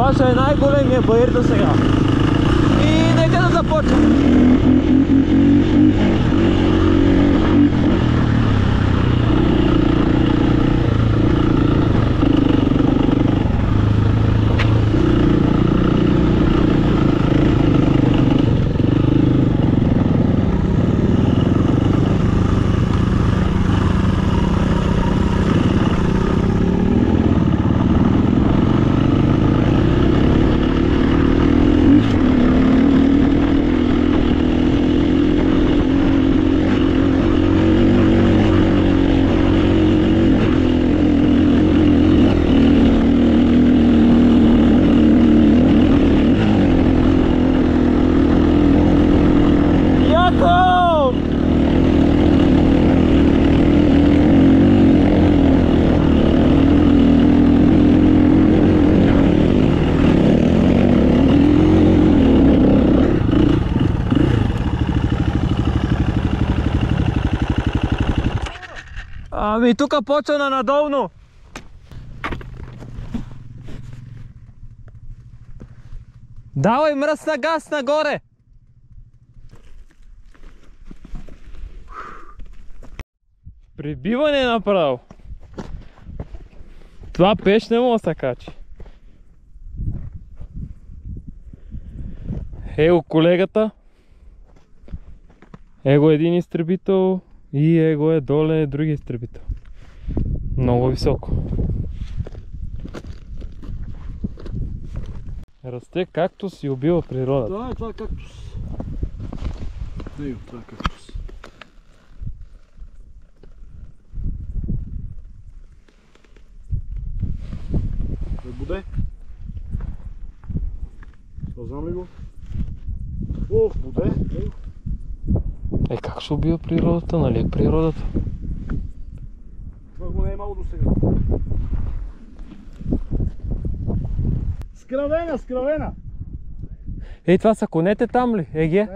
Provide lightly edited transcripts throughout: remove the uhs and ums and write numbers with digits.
Това ще е най-големия баир до сега. И нека да започнем. Ами тука почва на надолно. Давай мръсна газ нагоре. Прибиване направо. Това пеш не може да се качи. Его колегата. Его един изтребител. И его е доле други изтребител. Много високо. Расте кактус и убива природата. Да, това е кактус. Не, това е кактус. Буде? Познам ли го? О, буде? Е, как ще убива природата, нали е природата? Това го не е имало до сега. Скравена, скравена! Ей, това са конете там ли? Еге?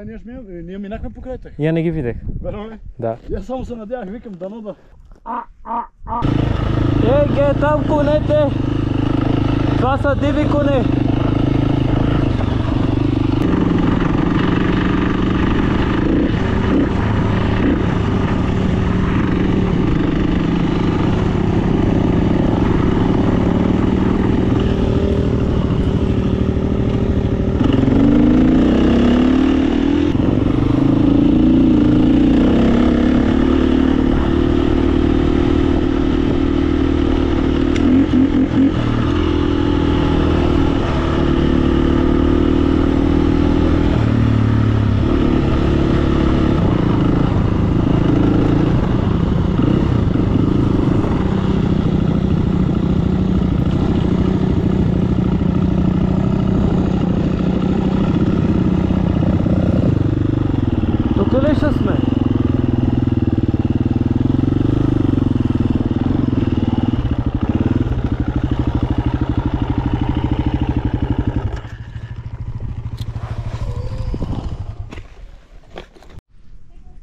Ние минахме покрай тях. Я не ги видях. Верно ли? Да. Я само се надявах, викам дано да... Еге, там конете! Това са диви коне!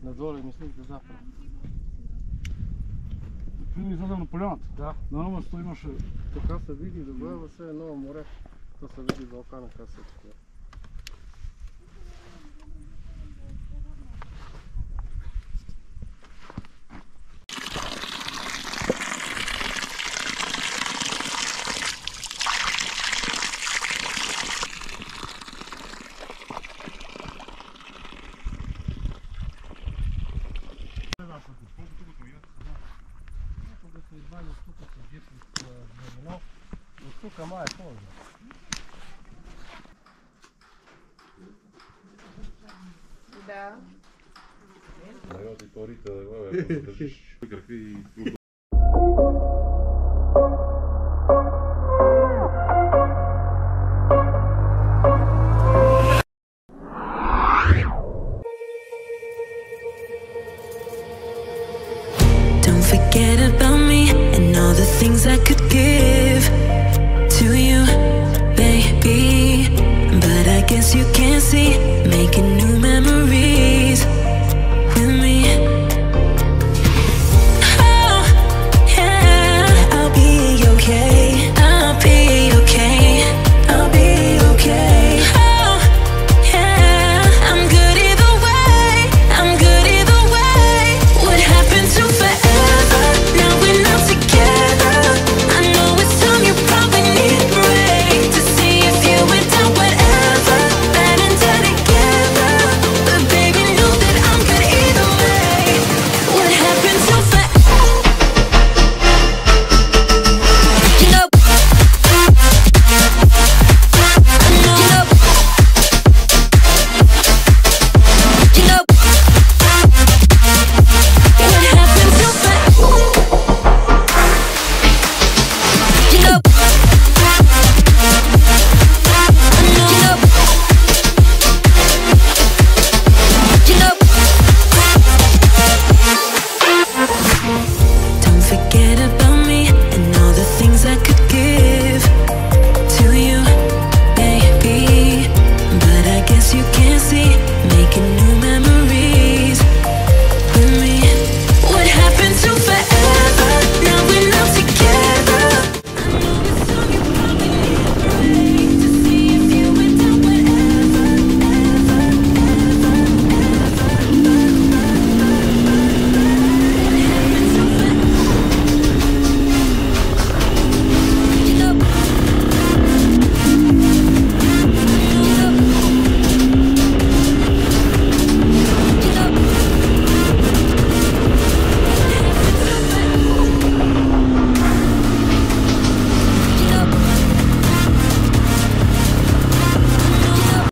Надолу мислих да запра. Преди излезам на поляната. Да. На номерство имаше... Така се види добре, все едно море. Това се види Балкана, как се такова. Тук май е полза. Да. Ти порите да го задържиш. Какви